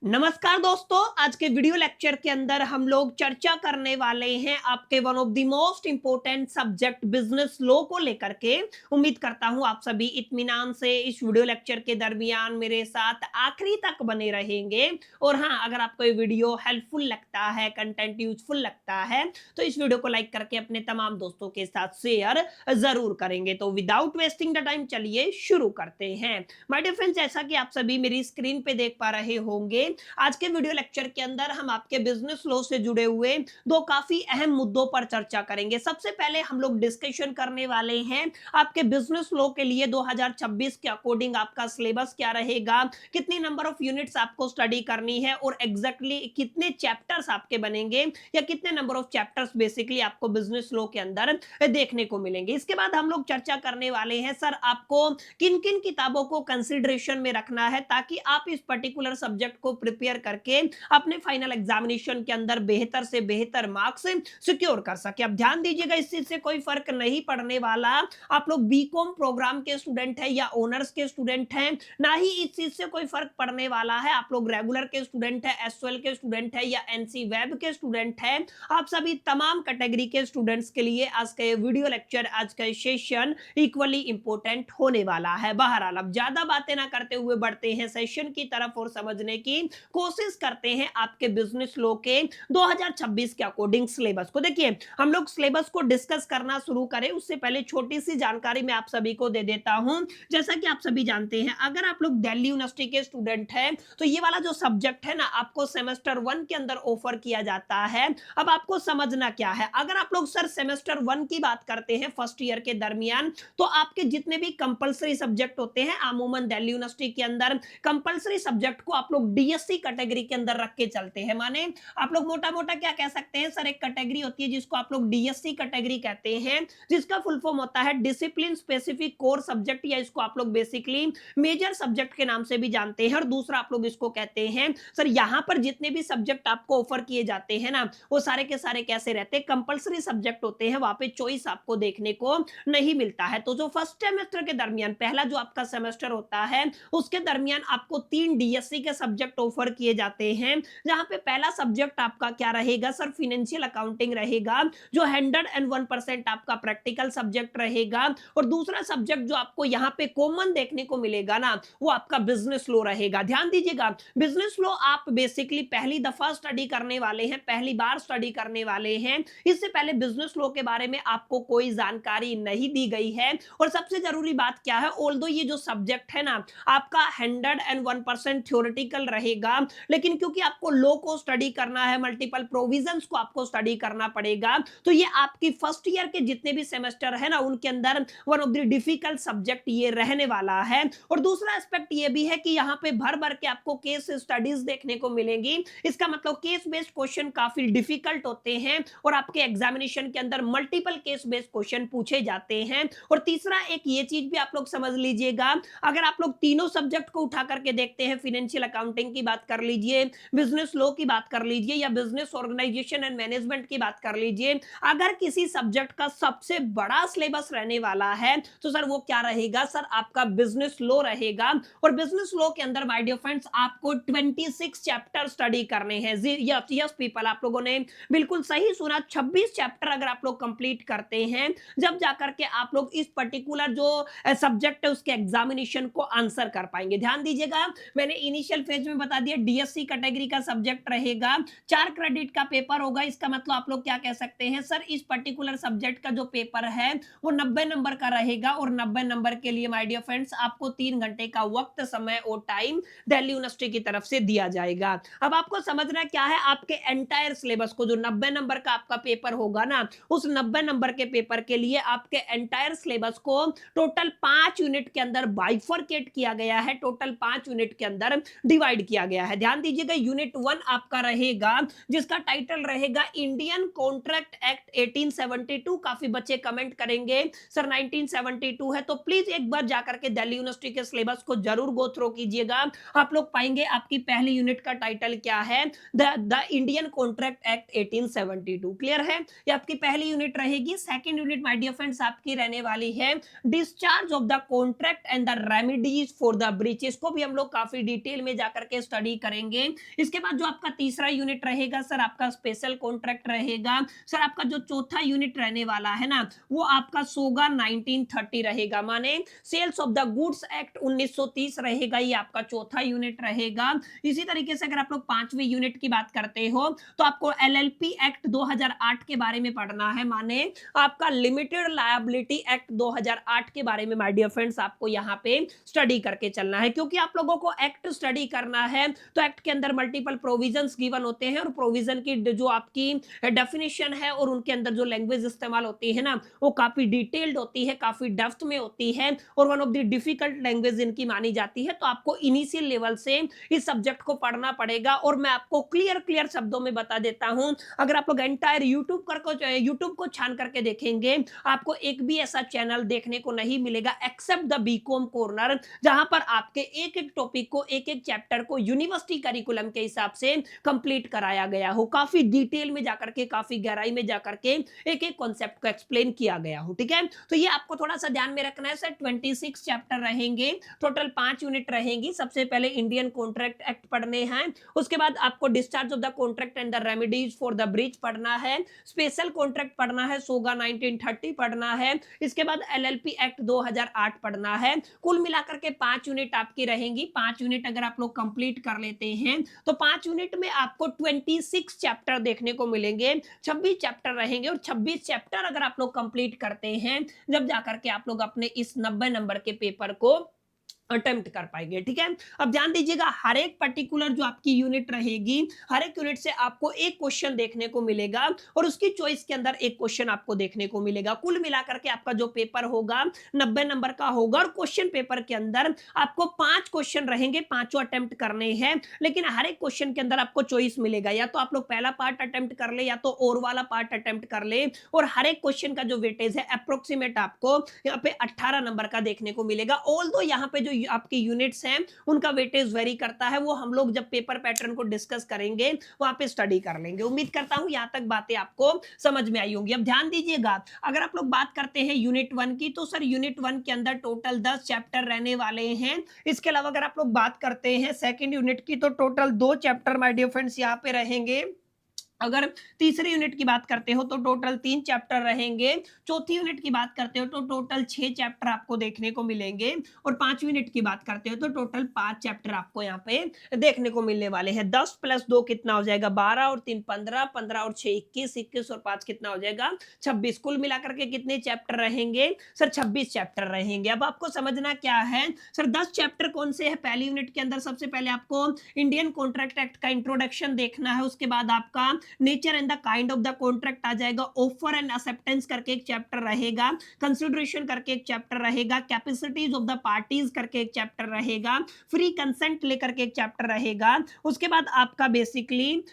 नमस्कार दोस्तों, आज के वीडियो लेक्चर के अंदर हम लोग चर्चा करने वाले हैं आपके one of the most important subject business law को लेकर के। उम्मीद करता हूं आप सभी इत्मीनान से इस वीडियो लेक्चर के दरमियान मेरे साथ आखिरी तक बने रहेंगे। और हां, अगर आपको ये वीडियो हेल्पफुल लगता है, कंटेंट यूजफुल लगता है, तो इस वीडियो को लाइक करके अपने तमाम दोस्तों के साथ शेयर जरूर करेंगे। तो विदाउट वेस्टिंग द टाइम चलिए शुरू करते हैं। माय डियर फ्रेंड्स, जैसा कि आप सभी मेरी स्क्रीन पे देख पा रहे होंगे, आज के वीडियो लेक्चर के अंदर हम आपके बिजनेस लॉ से जुड़े हुए दो काफी अहम मुद्दों पर चर्चा करेंगे। सबसे पहले हम लोग डिस्कशन करने वाले हैं आपके बिजनेस लॉ के लिए 2026 के अकॉर्डिंग आपका सिलेबस क्या रहेगा, कितनी नंबर ऑफ यूनिट्स आपको स्टडी करनी है और एग्जैक्टली कितने चैप्टर्स आपके बनेंगे या कितने नंबर ऑफ चैप्टर्स बेसिकली आपको बिजनेस लॉ के अंदर देखने को मिलेंगे। इसके बाद हम लोग चर्चा करने वाले हैं सर आपको किन किन किताबों को कंसिडरेशन में रखना है ताकि आप इस पर्टिकुलर सब्जेक्ट को प्रिपेयर करके अपने फाइनल एग्जामिनेशन के अंदर बेहतर से बेहतर मार्क्स सिक्योर कर सके। अब ध्यान दीजिएगा, इस चीज से कोई फर्क नहीं पड़ने वाला आप लोग बीकॉम प्रोग्राम के स्टूडेंट हैं या ऑनर्स के स्टूडेंट हैं, ना ही इस चीज से कोई फर्क पड़ने वाला है आप लोग रेगुलर के स्टूडेंट है, एसओएल के स्टूडेंट है या एनसी वेब के स्टूडेंट है। आप सभी तमाम कैटेगरी के स्टूडेंट्स के लिए आज का ये वीडियो लेक्चर, आज का सेशन इक्वली इंपॉर्टेंट होने वाला है। बहरहाल अब ज्यादा बातें ना करते हुए बढ़ते हैं सेशन की तरफ और समझने की कोशिश करते हैं आपके बिजनेस लॉ के 2026 के अकॉर्डिंग सिलेबस को। देखिए, हम लोग सिलेबस को डिस्कस करना शुरू करें उससे पहले छोटी सी जानकारी मैं आप सभी को दे देता हूं। जैसा कि आप सभी जानते हैं, अगर आप लोग दिल्ली यूनिवर्सिटी के स्टूडेंट हैं तो ये वाला जो सब्जेक्ट है ना आपको सेमेस्टर 1 के अंदर ऑफर किया जाता है। अब आपको समझना क्या है, अगर आप लोग सर सेमेस्टर 1 की बात करते हैं फर्स्ट ईयर के दरमियान, तो आपके जितने भी कंपलसरी सब्जेक्ट होते हैं अमूमन दिल्ली यूनिवर्सिटी के अंदर कंपलसरी सब्जेक्ट को आप लोग डीएससी कैटेगरी के अंदर रख के चलते हैं। माने आप लोग मोटा मोटा क्या कह सकते हैं सर, एक कैटेगरी होती है जिसको आप लोग डीएससी कैटेगरी कहते हैं, जिसका फुल फॉर्म होता है डिसिप्लिन स्पेसिफिक कोर सब्जेक्ट, या इसको आप लोग बेसिकली मेजर सब्जेक्ट के नाम से भी जानते हैं। और दूसरा आप लोग इसको कहते हैं सर, यहां पर जितने भी सब्जेक्ट आपको ऑफर किए जाते हैं ना वो सारे के सारे कैसे रहते हैं, कंपलसरी सब्जेक्ट होते हैं, वहां पे चॉइस आपको देखने को नहीं मिलता है। तो जो फर्स्ट सेमेस्टर के दरमियान पहला जो आपका सेमेस्टर होता है उसके दरमियान आपको 3 डीएससी के सब्जेक्ट ऑफर किए जाते हैं, जहां पे पहला सब्जेक्ट आपका क्या रहेगा सर, फाइनेंशियल अकाउंटिंग रहेगा, जो 101% आपका प्रैक्टिकल सब्जेक्ट रहेगा। और दूसरा सब्जेक्ट जो आपको यहाँ पे कॉमन देखने को मिलेगा ना वो आपका बिजनेस लॉ रहेगा। ध्यान दीजिएगा, बिजनेस लॉ आप बेसिकली पहली दफा स्टडी करने वाले हैं, पहली बार स्टडी करने वाले हैं। इससे पहले बिजनेस लॉ के बारे में आपको कोई जानकारी नहीं दी गई है। और सबसे जरूरी बात क्या है, ऑल्दो ये जो सब्जेक्ट है ना आपका 101% थ्योरेटिकल रहेगा, लेकिन क्योंकि आपको लॉ को स्टडी करना है, मल्टीपल प्रोविजंस को आपको स्टडी करना पड़ेगा, तो ये आपकी फर्स्ट ईयर के जितने भी सेमेस्टर है ना उनके अंदर one of the difficult subject ये रहने वाला है। और दूसरा एस्पेक्ट ये भी है कि यहाँ पे भर भर के आपको केस स्टडीज देखने को मिलेंगी। इसका मतलब केस बेस्ड क्वेश्चन काफी डिफिकल्ट होते हैं और आपके एग्जामिनेशन के अंदर मल्टीपल केस बेस्ड क्वेश्चन पूछे जाते हैं। और तीसरा एक ये चीज भी आप लोग समझ लीजिएगा, अगर आप लोग तीनों सब्जेक्ट को उठा करके देखते हैं, फाइनेंशियल अकाउंटिंग की बात कर लीजिए, बिजनेस लॉ की बात कर लीजिए या बिजनेस ऑर्गेनाइजेशन एंड मैनेजमेंट की बात कर लीजिए, अगर किसी सब्जेक्ट का सबसे बड़ा सिलेबस रहने वाला है तो सर वो क्या रहेगा सर, आपका बिजनेस लॉ रहेगा। और बिजनेस लॉ के अंदर माय डियर फ्रेंड्स आपको 26 चैप्टर स्टडी करने हैं। यस पीपल, आप लोगों ने बिल्कुल सही सुना, 26 चैप्टर अगर आप लोग कंप्लीट करते हैं जब जाकर के आप लोग इस पर्टिकुलर जो सब्जेक्ट है उसके एग्जामिनेशन को आंसर कर पाएंगे। ध्यान दीजिएगा, मैंने इनिशियल फेज में बता दिया डीएससी कैटेगरी का सब्जेक्ट रहेगा, 4 क्रेडिट का पेपर होगा। इसका मतलब आप लोग क्या कह सकते हैं सर, इस पर्टिकुलर सब्जेक्ट का जो पेपर है वो 90 नंबर का रहेगा। और 90 नंबर के लिए माय डियर फ्रेंड्स आपको 3 घंटे का वक्त, समय और टाइम दिल्ली यूनिवर्सिटी की तरफ से दिया जाएगा। अब आपको समझना क्या है, आपके एंटायर सिलेबस को जो 90 नंबर का आपका पेपर होगा ना, उस 90 नंबर के पेपर के लिए आपके एंटायर सिलेबस को टोटल 5 यूनिट के अंदर बाइफरकेट किया गया है, टोटल 5 यूनिट के अंदर डिवाइड किया गया है। ध्यान दीजिएगा, यूनिट 1 आपका रहेगा जिसका टाइटल रहेगा इंडियन कॉन्ट्रैक्ट एक्ट 1872। काफी बच्चे कमेंट करेंगे सर 1972 है, तो प्लीज एक बार जाकर के दिल्ली यूनिवर्सिटी के सिलेबस को जरूर गो थ्रो कीजिएगा। आप लोग पाएंगे आपकी पहली यूनिट का टाइटल क्या है, the Indian contract act 1872। Clear है, ये आपकी पहली यूनिट रहेगी। Second unit my dear friends आपकी रहने वाली है discharge of the contract and the remedies for the breaches, को भी हम लोग काफी डिटेल में जाकर के स्टडी करेंगे। इसके बाद जो आपका तीसरा यूनिट रहेगा सर आपका स्पेशल कॉन्ट्रैक्ट रहेगा। सर आपका जो चौथा यूनिट रहने वाला है ना वो आपका सोगा 1930 रहेगा, माने sales of the goods act 1930 रहेगा, ये आपका चौथा यूनिट रहेगा। इसी तरीके से अगर आप लोग पांचवें यूनिट की बात करते हो तो आपको एलएलपी एक्ट 2008 के बारे में पढ़ना है, माने आपका लिमिटेड लायबिलिटी एक्ट 2008 के बारे में माय डियर फ्रेंड्स आपको यहाँ पे स्टडी करके चलना है। क्योंकि आप लोगों को एक्ट स्टडी करना है तो एक्ट के अंदर मल्टीपल प्रोविजंस गिवन होते हैं और प्रोविजन की जो आपकी डेफिनेशन है और उनके अंदर जो लैंग्वेज इस्तेमाल होती है ना वो काफी डिटेल्ड होती है, काफी डेप्थ में होती है और one of the difficult language इनकी मानी जाती है। तो आपको इनिशियल लेवल से इस सब्जेक्ट को पढ़ना पड़ेगा और मैं आपको क्लियर शब्दों में बता देता हूं, अगर आप लोग एंटायर यूट्यूब को छान करके देखेंगे आपको एक भी ऐसा चैनल देखने को नहीं मिलेगा एक्सेप्ट द बीकॉम कॉर्नर, जहां पर आपके एक एक टॉपिक को एक एक चैप्टर को यूनिवर्सिटी करिकुलम के हिसाब से कंप्लीट कराया गया हो, काफी डिटेल में जाकर के काफी गहराई में जाकर के एक एक कॉन्सेप्ट को एक्सप्लेन किया गया हो। ठीक है, तो ये आपको थोड़ा सा ध्यान में रखना है। सर 26 चैप्टर रहेंगे, टोटल 5 यूनिट रहेंगी। सबसे पहले इंडियन कॉन्ट्रैक्ट एक्ट पढ़ने हैं, उसके बाद आपको discharge of the contract and the remedies for the breach पढ़ना है, स्पेशल कॉन्ट्रैक्ट पढ़ना है, सोगा 1930 पढ़ना है, इसके बाद एलएलपी एक्ट 2008 पढ़ना है। कुल मिलाकर के 5 यूनिट आपकी रहेंगी। 5 यूनिट अगर आप लोग कंप्लीट कर लेते हैं तो 5 यूनिट में आपको 26 चैप्टर देखने को मिलेंगे, 26 चैप्टर रहेंगे और 26 चैप्टर अगर आप लोग कंप्लीट करते हैं जब जाकर के आप लोग अपने इस 90 नंबर के पेपर को अटेम्प्ट कर पाएंगे। ठीक है, अब ध्यान दीजिएगा हर एक पर्टिकुलर जो आपकी यूनिट रहेगी, हर एक यूनिट से आपको एक क्वेश्चन देखने को मिलेगा और उसकी चॉइस के अंदर एक क्वेश्चन आपको देखने को मिलेगा। कुल मिलाकर के आपका जो पेपर होगा 90 नंबर का होगा और क्वेश्चन पेपर के अंदर आपको 5 क्वेश्चन रहेंगे, पांचों अटेम्प्ट करने हैं, लेकिन हर एक क्वेश्चन के अंदर आपको चॉइस मिलेगा, या तो आप लोग पहला पार्ट अटेम्प्ट कर ले या तो और वाला पार्ट अटेम्प्ट कर ले, और हर एक क्वेश्चन का जो वेटेज है अप्रोक्सीमेट आपको यहाँ पे 18 नंबर का देखने को मिलेगा। ऑल्दो यहाँ पे जो आपकी यूनिट्स हैं उनका वेटेज वेरी करता है, वो हम लोग जब पेपर पैटर्न को डिस्कस करेंगे वहां पे स्टडी कर लेंगे। उम्मीद करता हूं यहां तक बातें आपको समझ में आई होंगी। अब ध्यान दीजिएगा अगर आप लोग बात करते हैं यूनिट 1 की तो सर यूनिट 1 के अंदर टोटल 10 चैप्टर रहने वाले हैं। इसके अलावा अगर आप लोग बात करते हैं सेकंड यूनिट की तो total 2 chapter my dear friends यहां पे रहेंगे। अगर तीसरी यूनिट की बात करते हो तो टोटल 3 चैप्टर रहेंगे, चौथी यूनिट की बात करते हो तो टोटल 6 चैप्टर आपको देखने को मिलेंगे और 5वीं यूनिट की बात करते हो तो टोटल 5 चैप्टर आपको यहाँ पे देखने को मिलने वाले हैं। 10 + 2 कितना हो जाएगा 12 और 3 15, 15 और 6 21, 21 और 5 कितना हो जाएगा 26। कुल मिलाकर के कितने चैप्टर रहेंगे सर 26 चैप्टर रहेंगे। अब आपको समझना क्या है सर 10 चैप्टर कौन से है। पहली यूनिट के अंदर सबसे पहले आपको इंडियन कॉन्ट्रैक्ट एक्ट का इंट्रोडक्शन देखना है, उसके बाद आपका nature and the kind of the contract आ जाएगा, ऑफर एंड एक्सेप्टेंस करके एक चैप्टर रहेगा, कंसिडरेशन करके एक चैप्टर रहेगा, कैपेसिटीज ऑफ द पार्टीज करके एक चैप्टर रहेगा, फ्री कंसेंट लेकर के एक चैप्टर रहेगा, उसके बाद आपका basically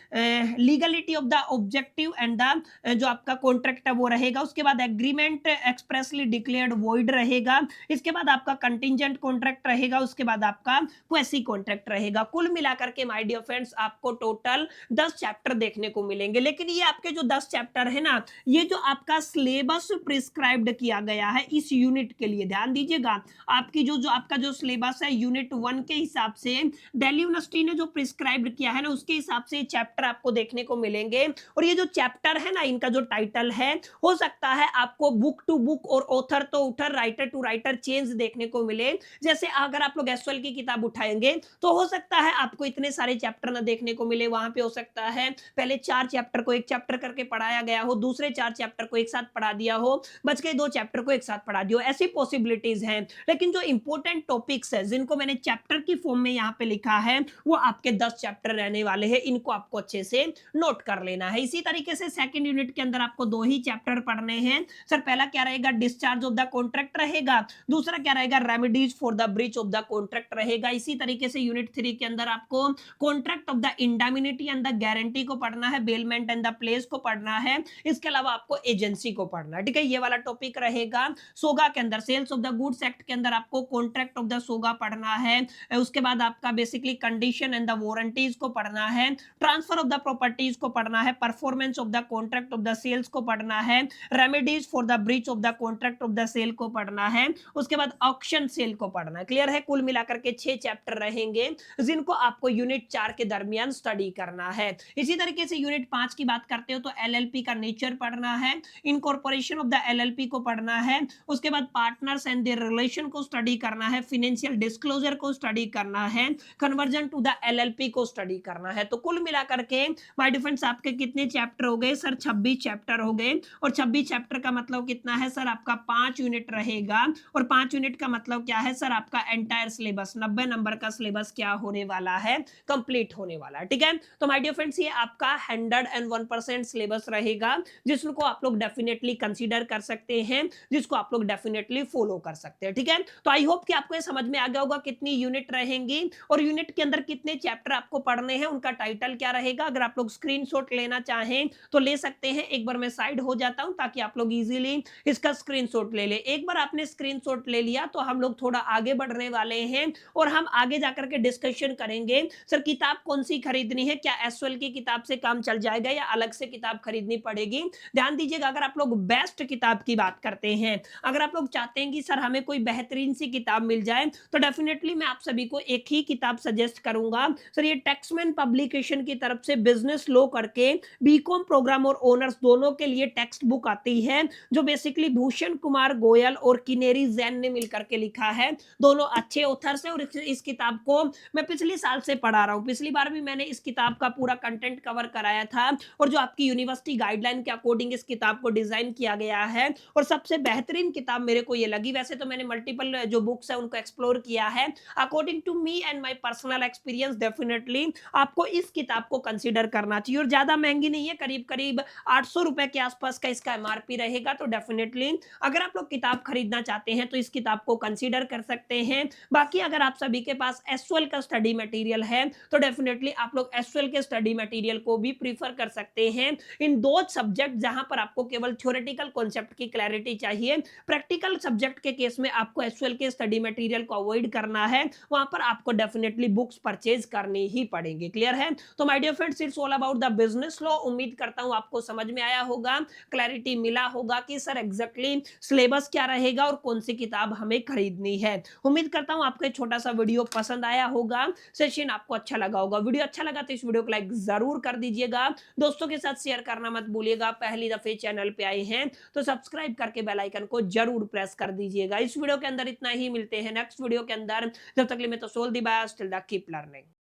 legality of the objective and the जो आपका कॉन्ट्रैक्ट है वो रहेगा, उसके बाद एग्रीमेंट एक्सप्रेसली डिक्लेयर्ड वॉइड रहेगा, इसके बाद आपका कंटिजेंट कॉन्ट्रैक्ट रहेगा, उसके बाद आपका क्वेसी कॉन्ट्रैक्ट रहेगा। कुल मिलाकर के माय डियर फ्रेंड्स आपको टोटल 10 चैप्टर देखने को मिलेंगे। लेकिन ये आपके जो 10 चैप्टर है ना ये जो आपका सिलेबस प्रिस्क्राइब्ड किया गया है इस यूनिट के लिए, ध्यान दीजिएगा आपकी जो आपका जो सिलेबस है यूनिट 1 के हिसाब से दिल्ली यूनिवर्सिटी ने जो प्रिस्क्राइब्ड किया है ना उसके हिसाब से चैप्टर आपको देखने को मिलेंगे। और ये जो चैप्टर है ना इनका जो टाइटल है हो सकता है आपको बुक टू बुक और author to author writer to writer change देखने को मिले। जैसे अगर आप लोग एसएल की किताब उठाएंगे तो हो सकता है आपको इतने सारे चैप्टर ना देखने को मिले, वहां पे हो सकता है पहले 4 चैप्टर को एक चैप्टर करके पढ़ाया गया हो, दूसरे 4 चैप्टर को एक साथ पढ़ा दिया हो, बच के 2 चैप्टर को एक साथ पढ़ा दिया हो, ऐसी पॉसिबिलिटीज हैं। लेकिन जो इंपॉर्टेंट टॉपिक्स है जिनको मैंने चैप्टर की फॉर्म में यहाँ पे लिखा है वो आपके 10 चैप्टर रहने वाले हैं, इनको आपको अच्छे से नोट कर लेना है। इसी तरीके से सेकंड यूनिट के अंदर आपको 2 ही चैप्टर पढ़ने हैं। सर पहला क्या रहेगा डिस्चार्ज ऑफ द कॉन्ट्रैक्ट रहेगा, दूसरा क्या रहेगा remedies for the breach of the contract रहेगा। इसी तरीके से यूनिट 3 के अंदर आपको contract of the indemnity and the guarantee को पढ़ना है, बेलमेंट एंड द प्लेस को पढ़ना है, इसके अलावा आपको एजेंसी को पढ़ना है, ठीक है। ये वाला टॉपिक रहेगा। सोगा के अंदर sales of the goods act के अंदर आपको कॉन्ट्रैक्ट ऑफ द सोगा पढ़ना है। उसके बाद आपका basically condition and the warranties को पढ़ना है, ट्रांसफर ऑफ द प्रॉपर्टीज को पढ़ना है, performance of the contract of the sales को पढ़ना है, remedies for the breach of the contract of the sale को पढ़ना है, उसके बाद ऑक्शन सेल को पढ़ना है। क्लियर है? कुल मिलाकर के 6 चैप्टर रहेंगे जिनको आपको यूनिट 4 के दरमियान स्टडी करना है। इसी तरीके से यूनिट 5 की बात करते हो तो एलएलपी का नेचर पढ़ना है, इनकॉर्पोरेशन ऑफ द एलएलपी को पढ़ना है, उसके बाद पार्टनर्स एंड देयर रिलेशन को स्टडी करना है, फाइनेंशियल डिस्क्लोजर को स्टडी करना है, कन्वर्जन टू द एलएलपी को स्टडी करना है। तो कुल मिलाकर के माय डियर फ्रेंड्स आपके कितने चैप्टर हो गए सर? 26 चैप्टर हो गए। और 26 चैप्टर का मतलब कितना है सर? आपका 5 यूनिट रहेगा। और 5 यूनिट का मतलब क्या है सर? आपका एंटायर सिलेबस 90 नंबर का सिलेबस क्या होने वाला है? कंप्लीट होने वाला है, ठीक है। तो माय डियर फ्रेंड्स ये आपका 101% सिलेबस रहेगा जिसको आप लोग डेफिनेटली कंसीडर कर सकते हैं, जिसको आप लोग डेफिनेटली फॉलो कर सकते हैं, ठीक है। तो आई होप कि आपको ये समझ में आ गया होगा कितनी यूनिट रहेंगी और यूनिट के अंदर कितने चैप्टर आपको पढ़ने हैं, उनका टाइटल क्या रहेगा। अगर आप लोग स्क्रीनशॉट लेना चाहें तो ले सकते हैं। एक बार मैं साइड हो जाता हूं ताकि आप लोग इजीली इसका स्क्रीनशॉट ले ले। एक बार आपने स्क्रीनशॉट ले लिया तो हम लोग थोड़ा आगे बढ़ने वाले हैं और हम आगे जाकर के डिस्कशन करेंगे सर किताब कौन सी खरीदनी है, क्या एसएल की किताब से काम चल जाएगा या अलग से किताब खरीदनी पड़ेगी। ध्यान दीजिएगा, अगर आप लोग बेस्ट किताब की बात करते हैं, अगर आप लोग चाहते हैं कि सर हमें कोई बेहतरीन सी किताब मिल जाए तो डेफिनेटली मैं आप सभी को एक ही किताब सजेस्ट करूंगा सर। ये टेक्समैन पब्लिकेशन की तरफ से बिजनेस लॉ करके बीकॉम प्रोग्राम और ऑनर्स दोनों के लिए टेक्स्ट बुक आती है जो बेसिकली भूषण कुमार गोयल और किनेरी जैन ने मिलकर के लिखा है। दोनों अच्छे ऑथर्स हैं और इस किताब को मैं पिछले साल से पढ़ा रहा हूं। पिछली बार भी मैंने इस किताब का पूरा कंटेंट कवर कराया था और जो आपकी यूनिवर्सिटी गाइडलाइन के अकॉर्डिंग इस किताब को डिजाइन किया गया है और सबसे बेहतरीन किताब मेरे को ये लगी। वैसे तो मैंने मल्टीपल जो बुक्स है उनको एक्सप्लोर किया है, according to me and my personal experience definitely आपको इस किताब को कंसीडर करना चाहिए। और ज्यादा महंगी नहीं है, करीब करीब 800 रुपए के आसपास का इसका एमआरपी रहेगा। तो डेफिनेटली अगर आप लोग किताब खरीदना चाहते हैं तो इस किताब को कंसीडर कर सकते हैं। बाकी अगर आप सभी के पास एसएल का स्टडी मटेरियल है तो डेफिनेटली आप लोग एसएल के स्टडी मटेरियल को भी प्रीफर कर सकते हैं। इन दो सब्जेक्ट जहां पर आपको केवल थ्योरेटिकल कॉन्सेप्ट की क्लैरिटी चाहिए, प्रैक्टिकल सब्जेक्ट के केस में आपको एसएल के स्टडी मटेरियल को अवॉइड करना है, वहां पर आपको डेफिनेटली बुक्स परचेज करनी ही पड़ेंगी। क्लियर है? तो my dear friends it's all about the business law. उम्मीद करता हूं आपको समझ में आया होगा, क्लैरिटी मिला होगा कि सर एग्जैक्टली सिलेबस क्या रहेगा और कौन सी किताब हमें खरीदनी है। उम्मीद करता हूं आपको छोटा सा वीडियो पसंद आया होगा, सेशन आपको अच्छा लगा होगा। वीडियो अच्छा लगा तो इस वीडियो को लाइक जरूर कर दीजिएगा, दोस्तों के साथ शेयर करना मत भूलिएगा। पहली दफे चैनल पे आए हैं तो सब्सक्राइब करके बेल आइकन को जरूर प्रेस कर दीजिएगा। इस वीडियो के अंदर इतना ही, मिलते हैं नेक्स्ट वीडियो के अंदर। जब तक के लिए मैं तो सोल दी bye, still the keep learning.